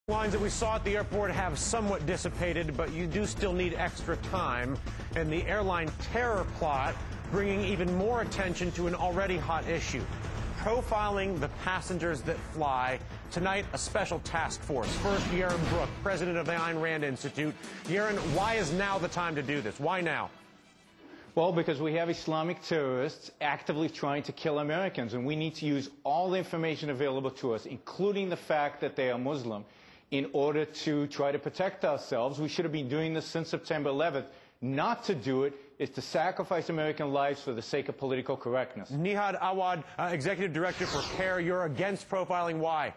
Lines that we saw at the airport have somewhat dissipated, but you do still need extra time. And the airline terror plot bringing even more attention to an already hot issue. Profiling the passengers that fly. Tonight, a special task force. First, Yaron Brook, president of the Ayn Rand Institute. Yaron, why is now the time to do this? Why now? Well, because we have Islamic terrorists actively trying to kill Americans, and we need to use all the information available to us, including the fact that they are Muslim, in order to try to protect ourselves. We should have been doing this since September 11th. Not to do it is to sacrifice American lives for the sake of political correctness. Nihad Awad, executive director for CAIR, you're against profiling. Why?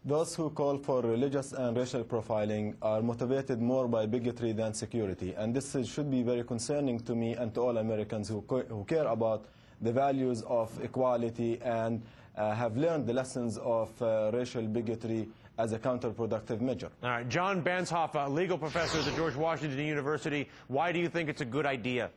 Those who call for religious and racial profiling are motivated more by bigotry than security. And this should be very concerning to me and to all Americans who care about the values of equality and have learned the lessons of racial bigotry as a counterproductive measure. All right, John Banshoff, a legal professor at the George Washington University. Why do you think it's a good idea?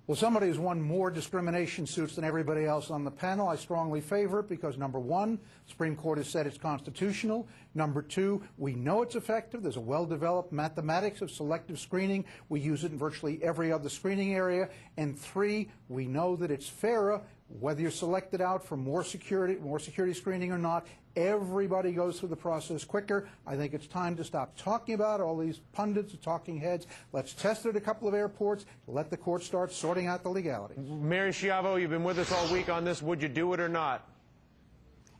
Well, somebody who's won more discrimination suits than everybody else on the panel. I strongly favor it because, number one, the Supreme Court has said it's constitutional. Number two, we know it's effective. There's a well-developed mathematics of selective screening. We use it in virtually every other screening area. And three, we know that it's fairer whether you're selected out for more security screening or not. Everybody goes through the process quicker. I think it's time to stop talking about all these pundits and talking heads. Let's test it at a couple of airports. Let the court start sorting out the legalities. Mary Schiavo, you've been with us all week on this. Would you do it or not?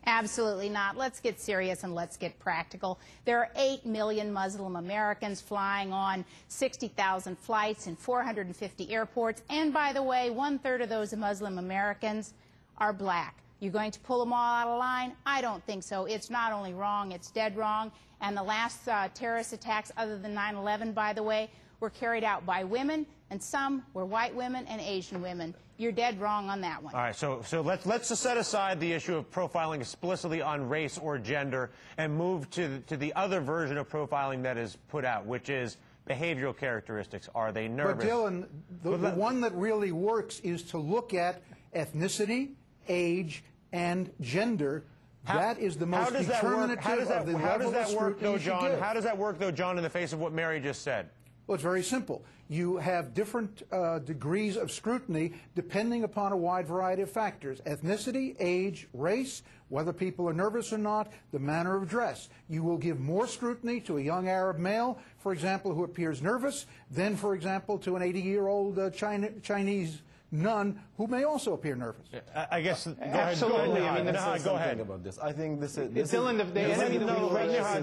Absolutely not. Let's get serious and let's get practical. There are 8 million Muslim Americans flying on 60,000 flights in 450 airports. And by the way, 1/3 of those Muslim Americans are black. You're going to pull them all out of line? I don't think so. It's not only wrong, it's dead wrong. And the last terrorist attacks, other than 9/11, by the way, were carried out by women, and some were white women and Asian women. You're dead wrong on that one. All right, so let's just set aside the issue of profiling explicitly on race or gender and move to the other version of profiling that is put out, which is behavioral characteristics. Are they nervous? But Dylan, the one that really works is to look at ethnicity, age, and gender. That is the most determinative of the level of scrutiny you should give. How does that work, though, John, in the face of what Mary just said? Well, it's very simple. You have different degrees of scrutiny depending upon a wide variety of factors. Ethnicity, age, race, whether people are nervous or not, the manner of dress. You will give more scrutiny to a young Arab male, for example, who appears nervous, than, for example, to an 80-year-old Chinese nun who may also appear nervous. I guess. Absolutely. I mean, go ahead. About this. I think this is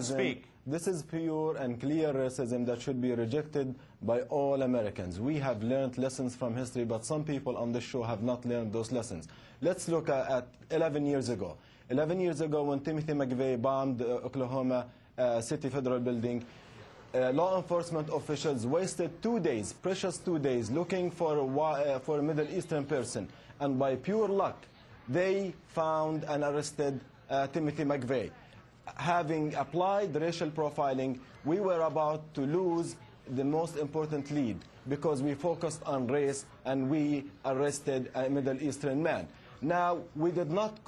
speak. This is pure and clear racism that should be rejected by all Americans. We have learned lessons from history, but some people on this show have not learned those lessons. Let's look at 11 years ago. 11 years ago, when Timothy McVeigh bombed the Oklahoma City Federal Building, law enforcement officials wasted 2 days, precious 2 days, looking for a Middle Eastern person. And by pure luck, they found and arrested Timothy McVeigh. Having applied racial profiling, we were about to lose the most important lead because we focused on race and we arrested a Middle Eastern man. Now, we did not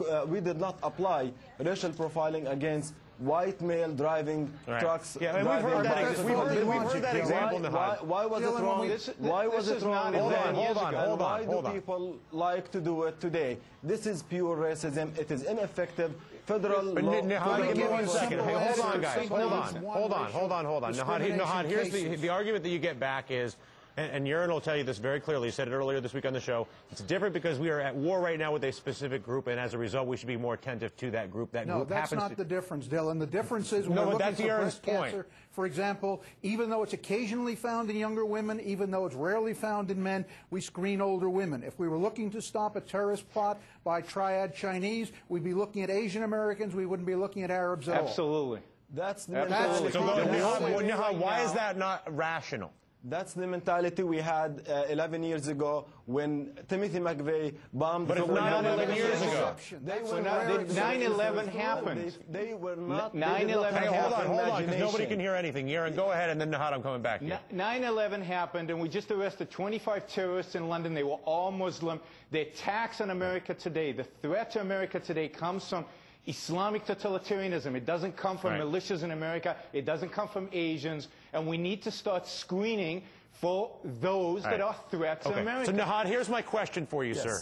apply racial profiling against white male driving trucks. Yeah, we've heard that example. Why was it wrong? Why was it wrong? Hold on. Why do people like to do it today? This is pure racism. It is ineffective. Federal law. Give me 1 second. Hey, hold on, guys. Hold on. Nahad, here's the argument that you get back is, and Yaron will tell you this very clearly. He said it earlier this week on the show. It's different because we are at war right now with a specific group, and as a result, we should be more attentive to that group. No, that's not the difference, Dylan. The difference is when we're looking for breast cancer, for example, even though it's occasionally found in younger women, even though it's rarely found in men, we screen older women. If we were looking to stop a terrorist plot by triad Chinese, we'd be looking at Asian Americans. We wouldn't be looking at Arabs at all. Absolutely. That's the mentality. So, Nahad, why is that not rational? That's the mentality we had 11 years ago when Timothy McVeigh bombed. But it's not 11 years ago. 9/11 happened. They were not. 9/11 happened. Hold on, because nobody can hear anything. Yaron, go ahead, and then Nahad, I'm coming back to you. 9/11 happened, and we just arrested 25 terrorists in London. They were all Muslim. The attacks on America today, the threat to America today comes from Islamic totalitarianism. It doesn't come from militias in America. It doesn't come from Asians. And we need to start screening for those that are threats to America. So, Nahad, here's my question for you, sir.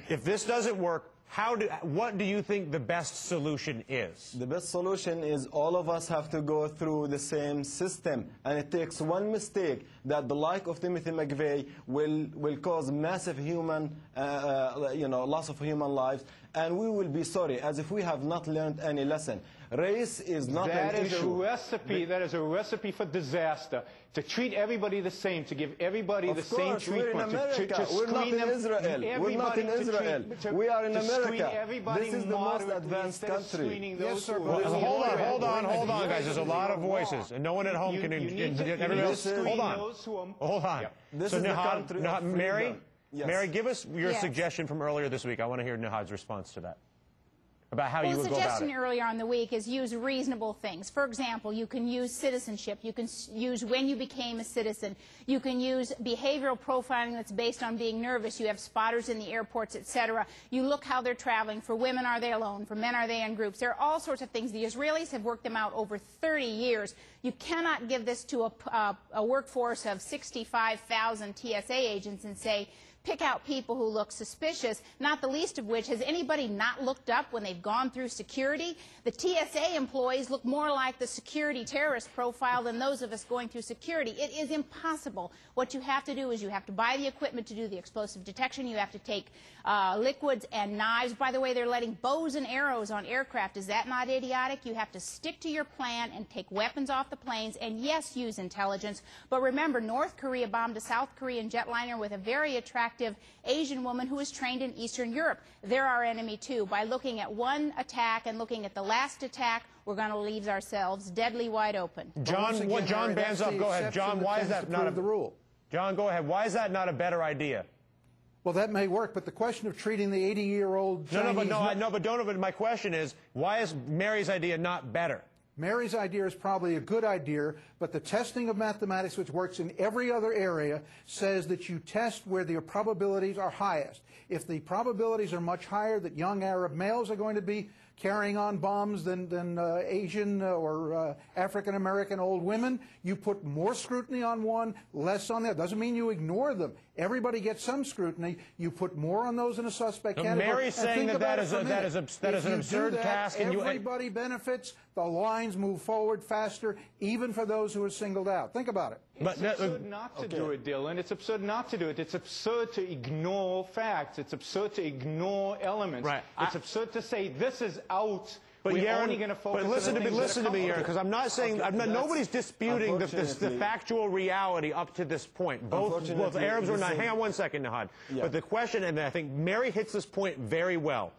If this doesn't work, what do you think the best solution is? The best solution is all of us have to go through the same system, and it takes one mistake that the like of Timothy McVeigh will cause massive human, loss of human lives, and we will be sorry, as if we have not learned any lesson. Race is not an issue. That is a recipe for disaster. To treat everybody the same, to give everybody the same treatment. We're in America. We're not in Israel. We're not in Israel. We are in America. This is the most advanced country. Yes, sir. Hold on, guys. There's a lot of voices, and no one at home can. Everybody else, hold on. This so is the country of Mary, Yes. Mary, give us your suggestion from earlier this week. I want to hear Nahad's response to that. About how you would go about it. The suggestion earlier on the week is use reasonable things. For example, you can use citizenship. You can use when you became a citizen. You can use behavioral profiling that's based on being nervous. You have spotters in the airports, etc. You look how they're traveling. For women, are they alone? For men, are they in groups? There are all sorts of things. The Israelis have worked them out over 30 years. You cannot give this to a workforce of 65,000 TSA agents and say, pick out people who look suspicious, not the least of which, has anybody not looked up when they've gone through security? The TSA employees look more like the security terrorist profile than those of us going through security. It is impossible. What you have to do is you have to buy the equipment to do the explosive detection. You have to take liquids and knives. By the way, they're letting bows and arrows on aircraft. Is that not idiotic? You have to stick to your plan and take weapons off the planes and, yes, use intelligence. But remember, North Korea bombed a South Korean jetliner with a very attractive Asian woman who was trained in Eastern Europe. They're our enemy, too. By looking at one attack and looking at the last attack, we're going to leave ourselves deadly wide open. John Banzhaf, go ahead. John, why is that not the rule? John, go ahead. Why is that not a better idea? Well, that may work, but the question of treating the 80-year-old Chinese... But my question is, why is Mary's idea not better? Mary's idea is probably a good idea, but the testing of mathematics, which works in every other area, says that you test where the probabilities are highest. If the probabilities are much higher that young Arab males are going to be carrying on bombs than Asian or African-American old women, you put more scrutiny on one, less on the other. Doesn't mean you ignore them. Everybody gets some scrutiny. You put more on those in a suspect category. Mary's saying that is an absurd task. Everybody benefits. The lines move forward faster, even for those who are singled out. Think about it. It's absurd not to do it, Dylan. It's absurd not to do it. It's absurd to ignore facts. It's absurd to ignore elements. Right. It's absurd to say this is out. But we're only going to focus listen to me, Yaron, because I'm not saying nobody's disputing the factual reality up to this point. Both Arabs or not. Hang on one second, Nahad. Yeah. But the question, and I think Mary hits this point very well.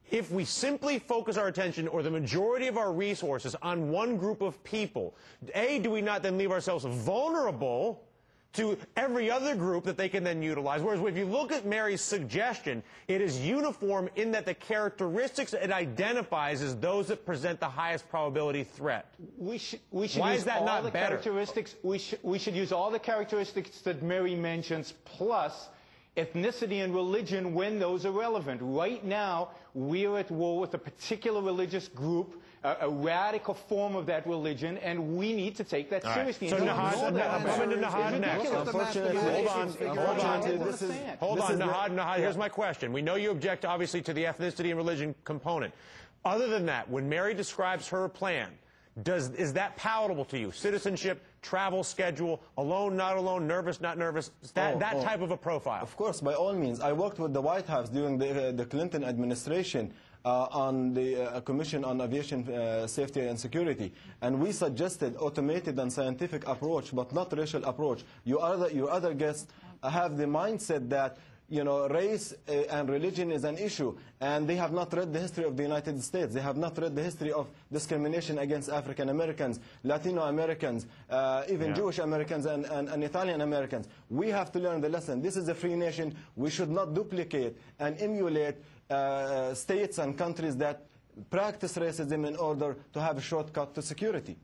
If we simply focus our attention or the majority of our resources on one group of people, A, do we not then leave ourselves vulnerable to every other group that they can then utilize? Whereas if you look at Mary's suggestion, it is uniform in that the characteristics it identifies as those that present the highest probability threat. We should Why use is that all not the better? Characteristics. We should use all the characteristics that Mary mentions, plus ethnicity and religion when those are relevant. Right now, we're at war with a particular religious group, a radical form of that religion, and we need to take that seriously. So coming to Nahad next. Hold on, Nahad, here's my question. We know you object, obviously, to the ethnicity and religion component. Other than that, when Mary describes her plan, is that palatable to you? Citizenship, travel schedule, alone, not alone, nervous, not nervous, that type of a profile? Of course, by all means. I worked with the White House during the Clinton administration on the Commission on Aviation Safety and Security, and we suggested automated and scientific approach, but not racial approach. Your other guests have the mindset that race and religion is an issue, and they have not read the history of the United States. They have not read the history of discrimination against African Americans, Latino Americans, even Jewish Americans and Italian Americans. We have to learn the lesson. This is a free nation. We should not duplicate and emulate states and countries that practice racism in order to have a shortcut to security.